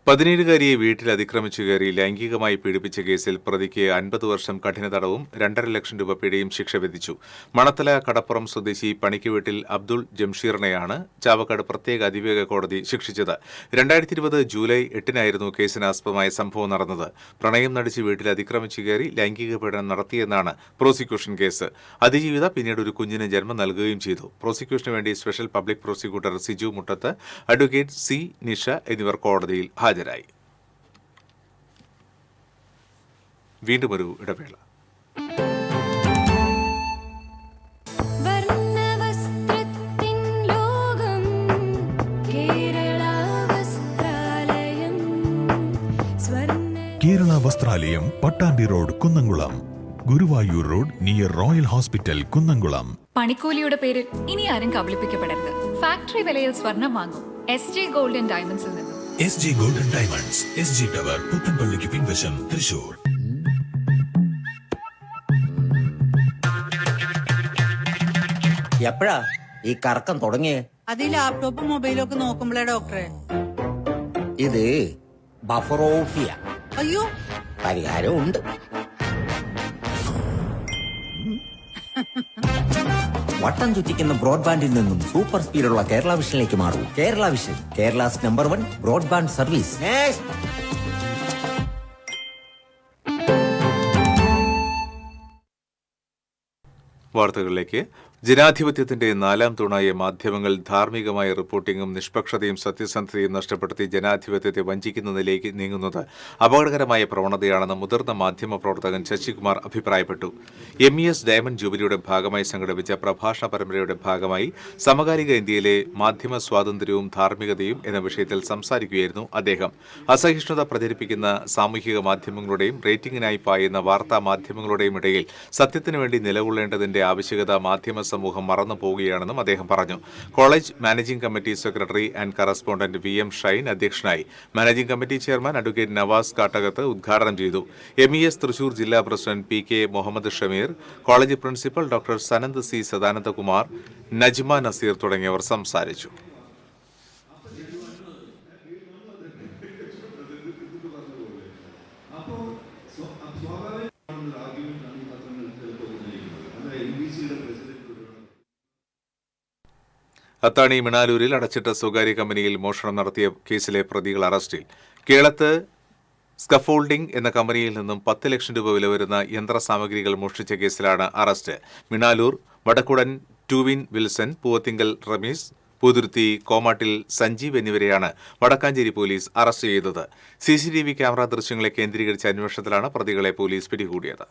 പതിനേഴുകാരിയെ വീട്ടിൽ അതിക്രമിച്ചു കയറി ലൈംഗികമായി പീഡിപ്പിച്ച കേസിൽ പ്രതിക്ക് 50 വർഷം കഠിന തടവും 2.5 ലക്ഷം രൂപ പിഴയും ശിക്ഷ വിധിച്ചു. മണത്തല കടപ്പുറം സ്വദേശി പണിക്ക് വീട്ടിൽ അബ്ദുൾ ജംഷീറിനെയാണ് ചാവക്കാട് പ്രത്യേക അതിവേഗ കോടതി ശിക്ഷിച്ചത്. 2020 ജൂലൈ 8-നായിരുന്നു കേസിനാസ്പദമായ സംഭവം നടന്നത്. പ്രണയം നടിച്ച് വീട്ടിൽ അതിക്രമിച്ചു കയറി ലൈംഗിക പീഡനം നടത്തിയെന്നാണ് പ്രോസിക്യൂഷൻ കേസ്. അതിജീവിത പിന്നീട് ഒരു കുഞ്ഞിന് ജന്മം നൽകുകയും ചെയ്തു. പ്രോസിക്യൂഷന് വേണ്ടി special public prosecutor Siju Muttath, advocate C Nisha എന്നിവർ കോടതിയിൽ ഹാജരായി. വീണ്ടും ഒരു ഇടവേള. Kerala Vasthralayam, Pattambi road, Kunnamkulam. Guruvayur road near royal hospital, Kunnamkulam. പണിക്കൂലിയുടെ പേരിൽ ഇനി ആരും കബളിപ്പിക്കപ്പെടരുത്. ഫാക്ടറി വിലയിൽ സ്വർണം വാങ്ങും SJ ഗോൾഡ് ആൻഡ് ഡയമണ്ട്സിൽ നിന്നും. SG golden diamonds, SG tower, പുത്തൻപള്ളിക്ക് പിൻവശം, തൃശൂർ. എപ്പോഴാ ഈ കറക്കം തുടങ്ങിയേ? അത് ഈ ലാപ്ടോപ്പും മൊബൈലും ഒക്കെ നോക്കുമ്പോഴേ ഡോക്ടറെ. ഇത് ബഫറോഫിയ. അയ്യോ, പരിഹാരം ഉണ്ട്. വട്ടം ചുറ്റിക്കുന്ന ബ്രോഡ്ബാൻഡിൽ നിന്നും സൂപ്പർ സ്പീഡുള്ള കേരള വിഷനിലേക്ക് മാറൂ. Kerala vision, Kerala's number 1 broadband service. വാർത്തകളിലേക്ക്. ജനാധിപത്യത്തിന്റെ 4ാം തൂണായ മാധ്യമങ്ങൾ ധാർമ്മികമായ റിപ്പോർട്ടിംഗും നിഷ്പക്ഷതയും സത്യസന്ധതയും നഷ്ടപ്പെടുത്തി ജനാധിപത്യത്തെ വഞ്ചിക്കുന്ന നിലയിലേക്ക് നീങ്ങുന്നത് അപകടകരമായ പ്രവണതയാണെന്ന് മുതിർന്ന മാധ്യമ പ്രവർത്തകൻ ശശികുമാർ അഭിപ്രായപ്പെട്ടു. MES ഡയമണ്ട് ജൂബിലിയുടെ ഭാഗമായി സംഘടിപ്പിച്ച പ്രഭാഷണ പരമ്പരയുടെ ഭാഗമായി സമകാലിക ഇന്ത്യയിലെ മാധ്യമ സ്വാതന്ത്ര്യവും ധാർമ്മികതയും എന്ന വിഷയത്തിൽ സംസാരിക്കുകയായിരുന്നു അദ്ദേഹം. അസഹിഷ്ണുത പ്രചരിപ്പിക്കുന്ന സാമൂഹിക മാധ്യമങ്ങളുടെയും റേറ്റിംഗിനായി പായുന്ന വാർത്താ മാധ്യമങ്ങളുടെയും ഇടയിൽ സത്യത്തിനു വേണ്ടി നിലകൊള്ളേണ്ടതിന്റെ ആവശ്യകത മാധ്യമ സമൂഹം മറന്നു പോവുകയാണെന്നും അദ്ദേഹം പറഞ്ഞു. College managing committee secretary and correspondent VM Shine അധ്യക്ഷനായി. Managing committee chairman advocate Navas Kattakath ഉദ്ഘാടനം ചെയ്തു. MES തൃശൂർ ജില്ലാ president PK Muhammad Shameer, college principal doctor Sanand C Sadanandakumar, Najma Naseer തുടങ്ങിയവർ സംസാരിച്ചു. അത്താണി മിണാലൂരിൽ അടച്ചിട്ട സ്വകാര്യ കമ്പനിയിൽ മോഷണം നടത്തിയ കേസിലെ പ്രതികൾ അറസ്റ്റിൽ. കേളത്ത് സ്കഫോൾഡിംഗ് എന്ന കമ്പനിയിൽ നിന്നും 10 ലക്ഷം രൂപ വില വരുന്ന യന്ത്രസാമഗ്രികൾ മോഷ്ടിച്ച കേസിലാണ് അറസ്റ്റ്. മിണാലൂർ വടക്കുടൻ ടൂവിൻ വിൽസൺ, പൂവത്തിങ്കൽ റമീസ്, പൂതുരുത്തി കോമാട്ടിൽ സഞ്ജീവ് എന്നിവരെയാണ് വടക്കാഞ്ചേരി പോലീസ് അറസ്റ്റ് ചെയ്തത്. CCTV ക്യാമറ ദൃശ്യങ്ങളെ കേന്ദ്രീകരിച്ച അന്വേഷണത്തിലാണ് പ്രതികളെ പോലീസ് പിടികൂടിയത്.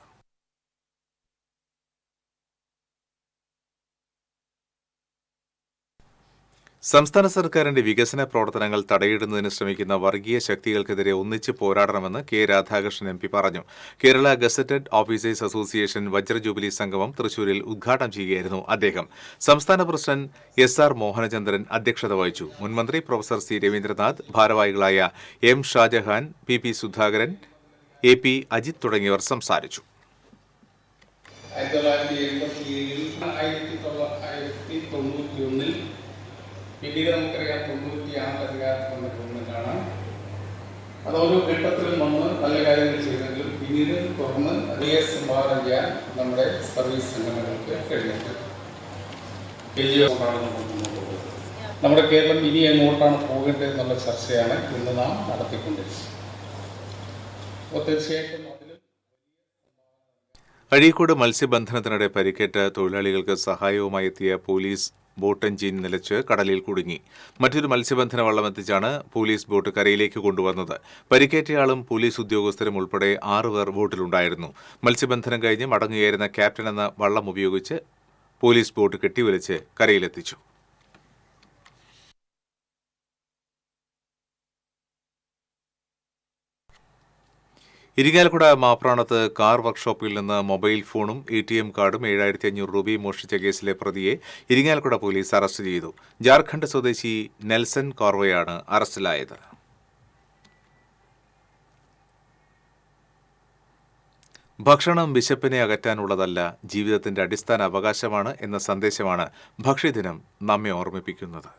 സംസ്ഥാന സർക്കാരിന്റെ വികസന പ്രവർത്തനങ്ങൾ തടയിടുന്നതിന് ശ്രമിക്കുന്ന വർഗീയ ശക്തികൾക്കെതിരെ ഒന്നിച്ച് പോരാടണമെന്ന് K രാധാകൃഷ്ണൻ MP പറഞ്ഞു. കേരള ഗസറ്റഡ് ഓഫീസേഴ്സ് അസോസിയേഷൻ വജ്രജൂബിലി സംഗമം തൃശൂരിൽ ഉദ്ഘാടനം ചെയ്യുകയായിരുന്നു അദ്ദേഹം. സംസ്ഥാന പ്രസിഡന്റ് SR മോഹനചന്ദ്രൻ അധ്യക്ഷത വഹിച്ചു. മുൻമന്ത്രി പ്രൊഫസർ C രവീന്ദ്രനാഥ്, ഭാരവാഹികളായ M Shah Jahan, PP Sudhakaran, AP Ajith തുടങ്ങിയവർ സംസാരിച്ചു. 1991 പിന്നീട് നമുക്കറിയാം 96 അധികാരത്തിൽ വന്നിട്ടുണ്ടെന്ന് കാണാം. അത് ഓരോ ഘട്ടത്തിലും നമ്മൾ നല്ല കാര്യങ്ങൾ ചെയ്തെങ്കിലും പിന്നീട് തുറന്ന് വലിയ സംഭാവന ചെയ്യാൻ നമ്മുടെ സർവീസ് സംഘടനകൾക്ക് കഴിഞ്ഞിട്ടുണ്ട്. നമ്മുടെ കേരളം ഇനി എങ്ങോട്ടാണ് പോകേണ്ടത് എന്നുള്ള ചർച്ചയാണ് ഇന്ന് നാം നടത്തിക്കൊണ്ടിരിക്കുന്നത്. അപ്പോൾ തീർച്ചയായിട്ടും അഴീക്കോട് മത്സ്യബന്ധനത്തിനിടെ പരിക്കേറ്റ തൊഴിലാളികൾക്ക് സഹായവുമായി എത്തിയ പോലീസ് ബോട്ട് എഞ്ചിൻ നിലച്ച് കടലിൽ കുടുങ്ങി. മറ്റൊരു മത്സ്യബന്ധന വള്ളമെത്തിച്ചാണ് പോലീസ് ബോട്ട് കരയിലേക്ക് കൊണ്ടുവന്നത്. പരിക്കേറ്റയാളും പോലീസ് ഉദ്യോഗസ്ഥരും ഉൾപ്പെടെ 6 പേർ ബോട്ടിലുണ്ടായിരുന്നു. മത്സ്യബന്ധനം കഴിഞ്ഞ് മടങ്ങുകയായിരുന്ന ക്യാപ്റ്റൻ എന്ന വള്ളം ഉപയോഗിച്ച് പോലീസ് ബോട്ട് കെട്ടിവലിച്ച് കരയിലെത്തിച്ചു. ഇരിങ്ങാലക്കുട മാപ്രാണത്ത് കാർ വർക്ക്ഷോപ്പിൽ നിന്ന് മൊബൈൽ ഫോണും ATM കാർഡും 7,500 രൂപയും മോഷ്ടിച്ച കേസിലെ പ്രതിയെ ഇരിങ്ങാലക്കുട പോലീസ് അറസ്റ്റ് ചെയ്തു. ജാർഖണ്ഡ് സ്വദേശി നെൽസൺ കോർവയാണ് അറസ്റ്റിലായത്. ഭക്ഷണം വിശപ്പിനെ അകറ്റാനുള്ളതല്ല, ജീവിതത്തിന്റെ അടിസ്ഥാന അവകാശമാണ് എന്ന സന്ദേശമാണ് ഭക്ഷ്യദിനം നമ്മെ ഓർമ്മിപ്പിക്കുന്നത്.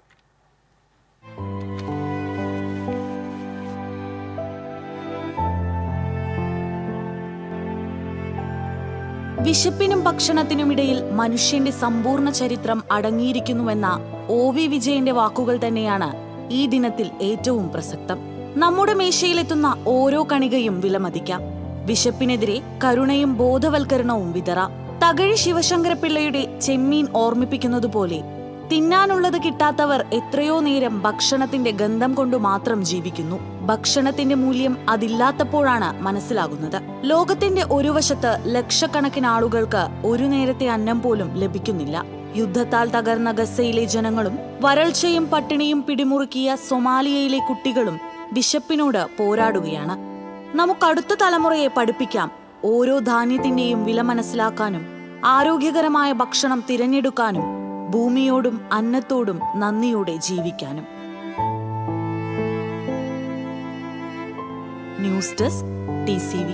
വിശപ്പിനും ഭക്ഷണത്തിനുമിടയിൽ മനുഷ്യന്റെ സമ്പൂർണ്ണ ചരിത്രം അടങ്ങിയിരിക്കുന്നുവെന്ന OV വിജയന്റെ വാക്കുകൾ തന്നെയാണ് ഈ ദിനത്തിൽ ഏറ്റവും പ്രസക്തം. നമ്മുടെ മേശയിലെത്തുന്ന ഓരോ കണികയും വിലമതിക്കാം. വിശപ്പിനെതിരെ കരുണയും ബോധവൽക്കരണവും വിതറാം. തകഴി ശിവശങ്കരപിള്ളയുടെ ചെമ്മീൻ ഓർമ്മിപ്പിക്കുന്നതുപോലെ തിന്നാനുള്ളത് കിട്ടാത്തവർ എത്രയോ നേരം ഭക്ഷണത്തിന്റെ ഗന്ധം കൊണ്ടു മാത്രം ജീവിക്കുന്നു. ഭക്ഷണത്തിന്റെ മൂല്യം അതില്ലാത്തപ്പോഴാണ് മനസ്സിലാകുന്നത്. ലോകത്തിന്റെ ഒരു വശത്ത് ലക്ഷക്കണക്കിന് ആളുകൾക്ക് ഒരു നേരത്തെ അന്നം പോലും ലഭിക്കുന്നില്ല. യുദ്ധത്താൽ തകർന്ന ഗസയിലെ ജനങ്ങളും വരൾച്ചയും പട്ടിണിയും പിടിമുറുക്കിയ സൊമാലിയയിലെ കുട്ടികളും വിശപ്പിനോട് പോരാടുകയാണ്. നമുക്കടുത്ത തലമുറയെ പഠിപ്പിക്കാം ഓരോ ധാന്യത്തിന്റെയും വില മനസ്സിലാക്കാനും ആരോഗ്യകരമായ ഭക്ഷണം തിരഞ്ഞെടുക്കാനും ഭൂമിയോടും അന്നത്തോടും നന്ദിയോടെ ജീവിക്കാനും. News desk TCV.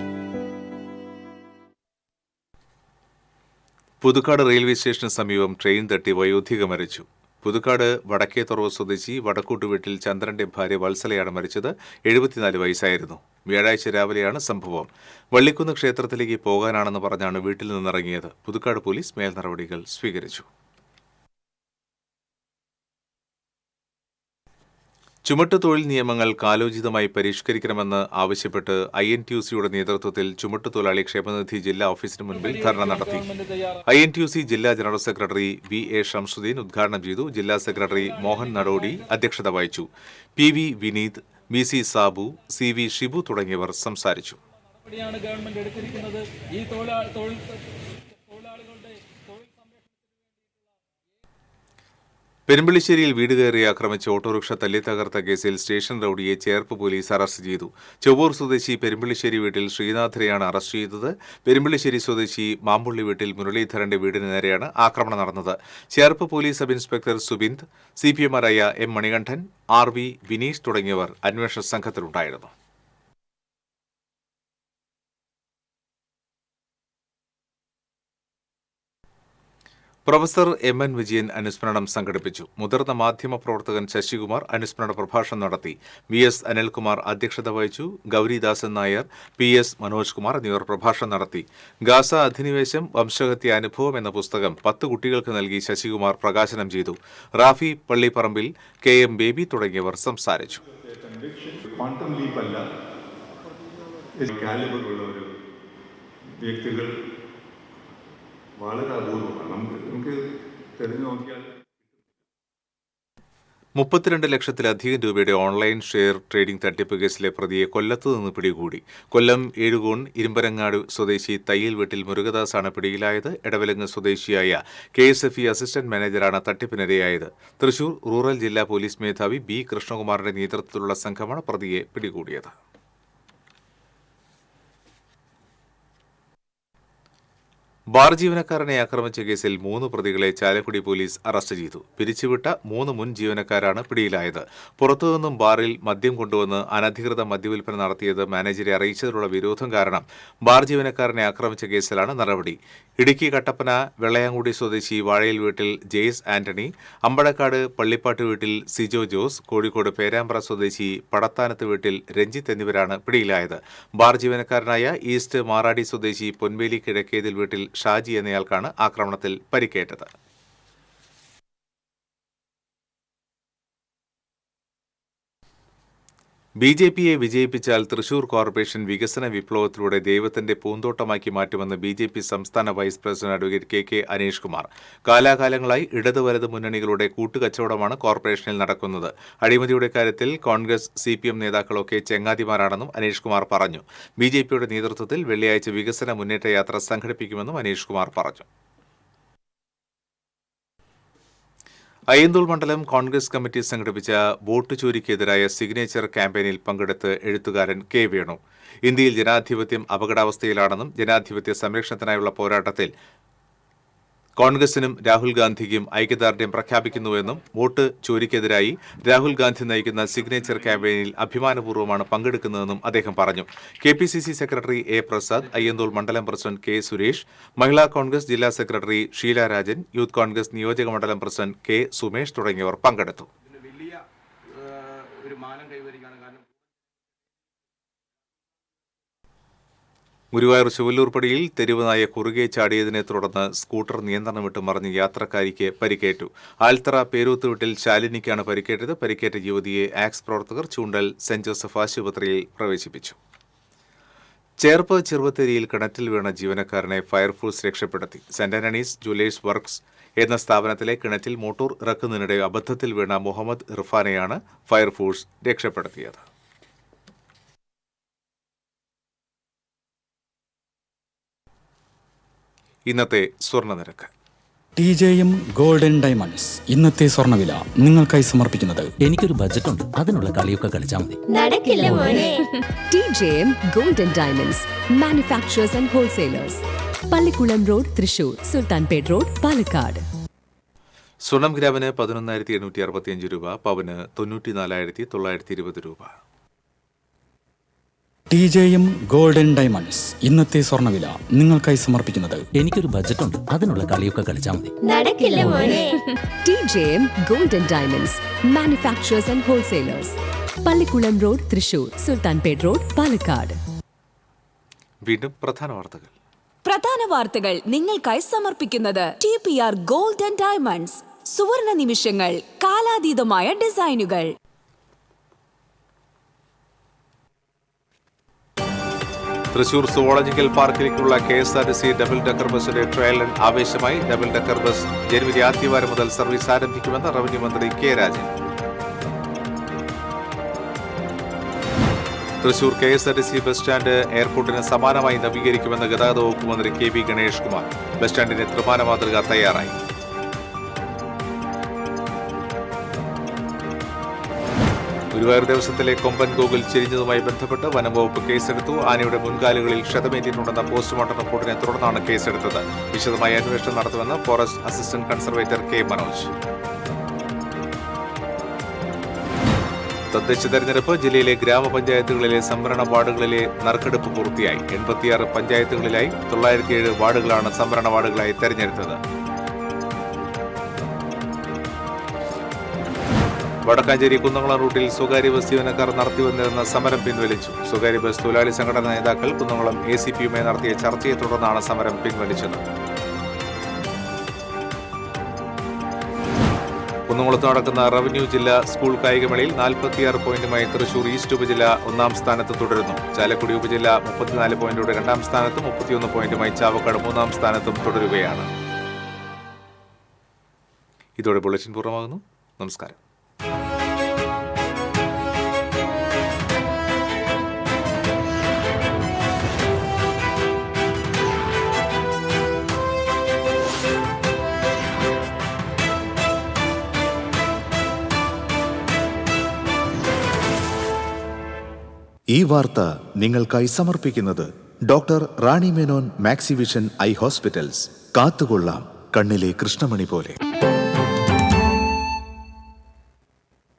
Puthukkad railway സ്റ്റേഷന് സമീപം ട്രെയിൻ തട്ടി വയോധിക മരിച്ചു. പുതുക്കാട് വടക്കേത്തുറവ് സ്വദേശി വടക്കൂട്ടുവീട്ടിൽ ചന്ദ്രന്റെ ഭാര്യ വത്സലയാണ് മരിച്ചത്. 74 വയസ്സായിരുന്നു. വ്യാഴാഴ്ച രാവിലെയാണ് സംഭവം. വള്ളിക്കുന്ന് ക്ഷേത്രത്തിലേക്ക് പോകാനാണെന്ന് പറഞ്ഞാണ് വീട്ടിൽ നിന്നിറങ്ങിയത്. പുതുക്കാട് പോലീസ് മേൽ നടപടികൾ സ്വീകരിച്ചു. ചുമട്ടുതൊഴിൽ നിയമങ്ങൾ കാലോചിതമായി പരിഷ്കരിക്കണമെന്ന് ആവശ്യപ്പെട്ട് INTUC-യുടെ നേതൃത്വത്തിൽ ചുമട്ടുതൊഴിലാളി ക്ഷേമനിധി ജില്ലാ ഓഫീസിന് മുൻപിൽ ധർണ നടത്തി. INTUC ജില്ലാ ജനറൽ സെക്രട്ടറി VA ഷംസുദ്ദീൻ ഉദ്ഘാടനം ചെയ്തു. ജില്ലാ സെക്രട്ടറി മോഹൻ നടോടി അധ്യക്ഷത വഹിച്ചു. PV Vineeth, BC Sabu, CV Shibu തുടങ്ങിയവർ സംസാരിച്ചു. പെരുമ്പള്ളിശ്ശേരിയിൽ വീട് കയറി ആക്രമിച്ച് ഓട്ടോറിക്ഷ തല്ലി തകർത്ത കേസിൽ സ്റ്റേഷൻ റൌഡിയെ ചേർപ്പ് പോലീസ് അറസ്റ്റ് ചെയ്തു. ചൊവ്വൂർ സ്വദേശി പെരുമ്പള്ളിശ്ശേരി വീട്ടിൽ ശ്രീനാഥിനെയാണ് അറസ്റ്റ് ചെയ്തത്. പെരുമ്പള്ളിശ്ശേരി സ്വദേശി മാമ്പുള്ളി വീട്ടിൽ മുരളീധരന്റെ വീടിന് നേരെയാണ് ആക്രമണം നടന്നത്. Cherpu police sub inspector Subind, CPMമാരായ M മണികണ്ഠൻ, RV വിനീഷ് തുടങ്ങിയവർ അന്വേഷണ സംഘത്തിലുണ്ടായിരുന്നു. പ്രൊഫസർ MN വിജയൻ അനുസ്മരണം സംഘടിപ്പിച്ചു. മുതിർന്ന മാധ്യമ പ്രവർത്തകൻ ശശികുമാർ അനുസ്മരണ പ്രഭാഷണം നടത്തി. VS അനിൽകുമാർ അധ്യക്ഷത വഹിച്ചു. ഗൗരിദാസൻ നായർ, PS മനോജ് കുമാർ എന്നിവർ പ്രഭാഷണം നടത്തി. ഗാസ അധിനിവേശം വംശഹത്യ അനുഭവം എന്ന പുസ്തകം 10 കുട്ടികൾക്ക് നൽകി ശശികുമാർ പ്രകാശനം ചെയ്തു. റാഫി പള്ളിപ്പറമ്പിൽ, KM ബേബി തുടങ്ങിയവർ സംസാരിച്ചു. വളരെ അപൂർവമാണ്. നമുക്ക് തെരഞ്ഞു നോക്കിയാൽ 32 ലക്ഷത്തിലധികം രൂപയുടെ ഓൺലൈൻ ഷെയർ ട്രേഡിംഗ് തട്ടിപ്പ് കേസിലെ പ്രതിയെ കൊല്ലത്ത് നിന്ന് പിടികൂടി. കൊല്ലം ഏഴുകോൺ ഇരുമ്പരങ്ങാട് സ്വദേശി തയ്യൽ വീട്ടിൽ മുരുകദാസാണ് പിടിയിലായത്. എടവലങ്ങ് സ്വദേശിയായ KSFE അസിസ്റ്റന്റ് മാനേജറാണ് തട്ടിപ്പിനിരയായത്. തൃശൂർ റൂറൽ ജില്ലാ പോലീസ് മേധാവി B കൃഷ്ണകുമാറിന്റെ നേതൃത്വത്തിലുള്ള സംഘമാണ് പ്രതിയെ പിടികൂടിയത്. ബാർ ജീവനക്കാരനെ ആക്രമിച്ച കേസിൽ 3 പ്രതികളെ ചാലക്കുടി പോലീസ് അറസ്റ്റ് ചെയ്തു. പിരിച്ചുവിട്ട 3 മുൻ ജീവനക്കാരാണ് പിടിയിലായത്. പുറത്തുനിന്നും ബാറിൽ മദ്യം കൊണ്ടുവന്ന് അനധികൃത മദ്യവിൽപ്പന നടത്തിയത് മാനേജരെ അറിയിച്ചതിലുള്ള വിരോധം കാരണം ബാർ ജീവനക്കാരനെ ആക്രമിച്ച കേസിലാണ് നടപടി. ഇടുക്കി കട്ടപ്പന വെള്ളയാങ്കുടി സ്വദേശി വാഴയിൽ വീട്ടിൽ ജെയ്സ് ആന്റണി, അമ്പഴക്കാട് പള്ളിപ്പാട്ട് വീട്ടിൽ സിജോ ജോസ്, കോഴിക്കോട് പേരാമ്പ്ര സ്വദേശി പടത്താനത്ത് വീട്ടിൽ രഞ്ജിത്ത് എന്നിവരാണ് പിടിയിലായത്. ബാർ ജീവനക്കാരനായ ഈസ്റ്റ് മാറാടി സ്വദേശി പൊൻവേലി കിഴക്കേതിൽ വീട്ടിൽ ഷാജി എന്നയാൾക്കാണ് ആക്രമണത്തിൽ പരിക്കേറ്റത്. BJPയെ വിജയിപ്പിച്ചാൽ തൃശൂർ കോർപ്പറേഷൻ വികസന വിപ്ലവത്തിലൂടെ ദൈവത്തിന്റെ പൂന്തോട്ടമാക്കി മാറ്റുമെന്ന് BJP സംസ്ഥാന vice president advocate KK Aneesh Kumar. കാലാകാലങ്ങളായി ഇടത് വലത് മുന്നണികളുടെ കൂട്ടുകച്ചവടമാണ് കോർപ്പറേഷനിൽ നടക്കുന്നത്. അഴിമതിയുടെ കാര്യത്തിൽ കോൺഗ്രസ് CPM നേതാക്കളൊക്കെ ചെങ്ങാതിമാരാണെന്നും അനീഷ് കുമാർ പറഞ്ഞു. BJPയുടെ നേതൃത്വത്തിൽ വെള്ളിയാഴ്ച വികസന മുന്നേറ്റ യാത്ര സംഘടിപ്പിക്കുമെന്നും അനീഷ് കുമാർ പറഞ്ഞു. അയ്യന്തോൾ മണ്ഡലം കോൺഗ്രസ് കമ്മിറ്റി സംഘടിപ്പിച്ച വോട്ട് ചോരിക്കെതിരായ സിഗ്നേച്ചർ ക്യാമ്പയിനിൽ പങ്കെടുത്ത് എഴുത്തുകാരൻ കെ വേണു. ഇന്ത്യയിൽ ജനാധിപത്യം അപകടാവസ്ഥയിലാണെന്നും ജനാധിപത്യ സംരക്ഷണത്തിനായുള്ള പോരാട്ടത്തിൽ കോൺഗ്രസിനും രാഹുൽ ഗാന്ധിക്കും ഐക്യദാർഢ്യം പ്രഖ്യാപിക്കുന്നുവെന്നും വോട്ട് ചോരിക്കെതിരായി രാഹുൽ ഗാന്ധി നയിക്കുന്ന സിഗ്നേച്ചർ ക്യാമ്പയിനിൽ അഭിമാനപൂർവ്വമാണ് പങ്കെടുക്കുന്നതെന്നും അദ്ദേഹം പറഞ്ഞു. KPCC secretary A Prasad, Ayyanthole മണ്ഡലം പ്രസിഡന്റ് കെ സുരേഷ്, മഹിളാ കോൺഗ്രസ് ജില്ലാ സെക്രട്ടറി ഷീല രാജൻ, യൂത്ത് കോൺഗ്രസ് നിയോജക മണ്ഡലം പ്രസിഡന്റ് കെ സുമേഷ് തുടങ്ങിയവർ പങ്കെടുത്തു. ഗുരുവായൂർ ചുവല്ലൂർപ്പടിയിൽ തെരുവ് നായ കുറുകെ ചാടിയതിനെ തുടർന്ന് സ്കൂട്ടർ നിയന്ത്രണം വിട്ട് മറിഞ്ഞ് യാത്രക്കാരിക്ക് പരിക്കേറ്റു. ആൽത്തറ പേരൂത്തുവീട്ടിൽ ശാലിനിക്കാണ് പരിക്കേറ്റത്. പരിക്കേറ്റ യുവതിയെ ആക്സ് പ്രവർത്തകർ ചൂണ്ടൽ സെന്റ് ജോസഫ് ആശുപത്രിയിൽ പ്രവേശിപ്പിച്ചു. ചേർപ്പ് ചെറുവത്തേരിയിൽ കിണറ്റിൽ വീണ ജീവനക്കാരനെ ഫയർഫോഴ്സ് രക്ഷപ്പെടുത്തി. സെന്റ് ആന്റണീസ് ജുവലേഴ്സ് വർക്ക്സ് എന്ന സ്ഥാപനത്തിലെ കിണറ്റിൽ മോട്ടോർ ഇറക്കുന്നതിനിടെ അബദ്ധത്തിൽ വീണ മുഹമ്മദ് ഇർഫാനെയാണ് ഫയർഫോഴ്സ് രക്ഷപ്പെടുത്തിയത്. ഇന്നത്തെ സ്വർണ്ണനിരക്ക്. TJM ഗോൾഡൻ ഡയമണ്ട്സ് ഇന്നത്തെ സ്വർണ്ണവില നിങ്ങൾക്കായി സമർപ്പിക്കുന്നത് എനിക്കൊരു ബജറ്റ് ഉണ്ട്, അതിനുള്ള കളിയൊക്കെ കളിച്ചാൽ മതി. നടക്കില്ല മോനെ. TJM golden diamonds manufacturers and wholesalers, Pallikulam road, Thrissur, Sultanpet road, Palakkad. സ്വർണം ഗ്രാമിന് 11,865 രൂപ, പവന് 94,920 രൂപ. TJM ഗോൾഡൻ ഡയമണ്ട്സ് ഇന്നത്തെ സ്വർണ്ണവില നിങ്ങൾക്കായി സമർപ്പിക്കുന്നത് എനിക്കൊരു ബജറ്റ് ഉണ്ട്, അതിനുള്ള കളിയൊക്കെ കളിച്ചാൽ മതി. നടക്കില്ല മോനെ. TJM golden diamonds manufacturers and wholesalers, Pallikulam road, Thrissur, Sultanpet road, Palakkad. വീണ്ടും പ്രധാന വാർത്തകൾ. പ്രധാന വാർത്തകൾ നിങ്ങൾക്കായി സമർപ്പിക്കുന്നത് TPR ഗോൾഡ് ആൻഡ് ഡയമണ്ട്സ്. സുവർണ നിമിഷങ്ങൾ, കാലാതീതമായ ഡിസൈനുകൾ. തൃശൂർ സുവോളജിക്കൽ പാർക്കിലേക്കുള്ള KSRTC ഡബിൾ ഡെക്കർ ബസിന്റെ ട്രയൽ റൺ ആവേശമായി. ഡബിൾ ഡെക്കർ ബസ് ജനുവരി ആദ്യവാരം മുതൽ സർവീസ് ആരംഭിക്കുമെന്ന് റവന്യൂ മന്ത്രി K Rajan. Thrissur KSRTC bus stand എയർപോർട്ടിന് സമാനമായി നവീകരിക്കുമെന്ന് ഗതാഗത വകുപ്പ് മന്ത്രി KV ഗണേഷ് കുമാർ. ബസ് സ്റ്റാൻഡിന്റെ ത്രിമാന മാതൃക തയ്യാറായി. ഗുരുവായൂർ ദേവസ്വത്തിലെ കൊമ്പൻ ഗോകുൽ ചെരിഞ്ഞതുമായി ബന്ധപ്പെട്ട് വനംവകുപ്പ് കേസെടുത്തു. ആനയുടെ മുൻകാലുകളിൽ ക്ഷതമേറ്റിട്ടുണ്ടെന്ന പോസ്റ്റ്മോർട്ടം റിപ്പോർട്ടിനെ തുടർന്നാണ് കേസെടുത്തത്. വിശദമായ അന്വേഷണം നടത്തുമെന്ന് forest assistant conservator K Manoj. തദ്ദേശ തെരഞ്ഞെടുപ്പ്. ജില്ലയിലെ ഗ്രാമപഞ്ചായത്തുകളിലെ സംവരണ വാർഡുകളിലെ നറുക്കെടുപ്പ് പൂർത്തിയായി. 86 പഞ്ചായത്തുകളിലായി 907 വാർഡുകളാണ് സംവരണ വാർഡുകളായി തെരഞ്ഞെടുത്തത്. വടക്കാഞ്ചേരി കുന്നംകുളം റൂട്ടിൽ സ്വകാര്യ ബസ് ജീവനക്കാർ നടത്തിവന്നിരുന്ന സമരം പിൻവലിച്ചു. സ്വകാര്യ ബസ് തൊഴിലാളി സംഘടനാ നേതാക്കൾ കുന്നംകുളം ACPയുമായി നടത്തിയ ചർച്ചയെ തുടർന്നാണ് സമരം പിൻവലിച്ചത്. കുന്നംകുളത്ത് നടക്കുന്ന റവന്യൂ ജില്ലാ സ്കൂൾ കായികമേളയിൽ 46 പോയിന്റുമായി തൃശൂർ ഈസ്റ്റ് ഉപജില്ല 1-ാം സ്ഥാനത്ത് തുടരുന്നു. ചാലക്കുടി ഉപജില്ല 34 പോയിന്റോടെ 2-ാം സ്ഥാനത്തും 31 പോയിന്റുമായി ചാവക്കാട് 3-ാം സ്ഥാനത്തും തുടരുകയാണ്. ഇതോടെ ബുള്ളറ്റിൻ പൂർണ്ണമാകുന്നു. നമസ്കാരം. ഈ വാർത്ത നിങ്ങൾക്കായി സമർപ്പിക്കുന്നത് doctor Rani Menon Maxivision I hospitals. കാത്തുകൊള്ളാം കണ്ണിലെ കൃഷ്ണമണി പോലെ.